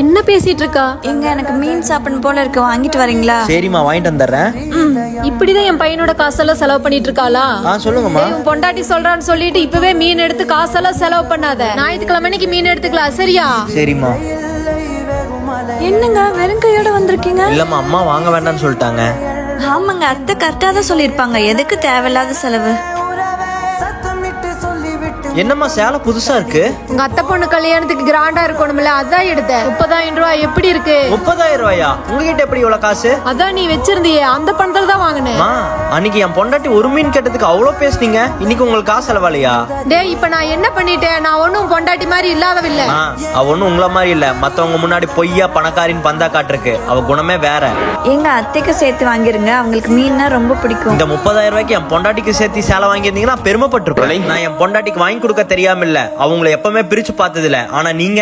என்ன பேசிட்டு இருக்கா? எங்க எனக்கு மீன் சாப்பிடணும் போல இருக்கு, வாங்கிட்டு வரீங்களா? சரிம்மா வாங்கிட்டு வந்துடுறேன். இப்படிதான் என் பையனோட காசெல்லாம் செலவு பண்ணிட்டு இருக்காளா? சொல்லுங்கம்மா. உன் பொண்டாட்டி சொல்றான்னு சொல்லிட்டு இப்பவே மீன் எடுத்து காசெல்லாம் செலவு பண்ணாத. ஞாயிற்றுக்கிழமைக்கு மீன் எடுத்துக்கலாம், சரியா? சரிம்மா. என்னங்க வெறும் கையோட வந்திருக்கீங்க? இல்லம்மா, அம்மா வாங்க வேண்டாம்னு சொல்லிட்டாங்க. ஆமாங்க, அத்தை கரெக்டா தான் சொல்லிருப்பாங்க, எதுக்கு தேவையில்லாத செலவு. என்னம்மா சேலை புதுசா இருக்கு? உங்க அத்தை பொண்ணு கல்யாணத்துக்கு கிராண்டா இருக்கணும்ல, அதான் எடுத்தேன். 30,000 ரூபாய். எப்படி இருக்கு? 30,000 ரூபாயா? உங்ககிட்ட எப்படி இவ்வளவு காசு? அதான் நீ வச்சிருந்தியே, அந்த பணத்துல தான் வாங்கினேன். அன்னைக்கு என் பொண்டாட்டி ஒரு மீன் கேட்டதுக்கு அவ்வளவு பேசுனீங்க, இன்னைக்கு உங்களுக்கு காசு செலவாலையா? டேய், இப்ப நான் என்ன பண்ணிட்டேன்? நான் ஒன்னும் பொண்டாட்டி மாதிரி இல்லாதவில்லை. அவ ஒண்ணும் உங்கள மாதிரி இல்ல, மத்தவங்க முன்னாடி பொய்யா பணக்காரின் பந்தா காட்டுருக்கு. அவ குணமே வேற. எங்க அத்தைக்கு சேர்த்து வாங்கிருங்க, அவங்களுக்கு மீன்னா ரொம்ப பிடிக்கும். இந்த 30,000 ரூபாய்க்கு என் பொண்டாட்டிக்கு சேர்த்து சேலை வாங்கியிருந்தீங்கன்னா பெருமைப்பட்டிருப்பேன். நான் என் பொண்டாட்டிக்கு வாங்கி கொடுக்க தெரியாம இல்ல, அவங்களை எப்பவுமே பிரிச்சு பார்த்தது இல்ல. ஆனா நீங்க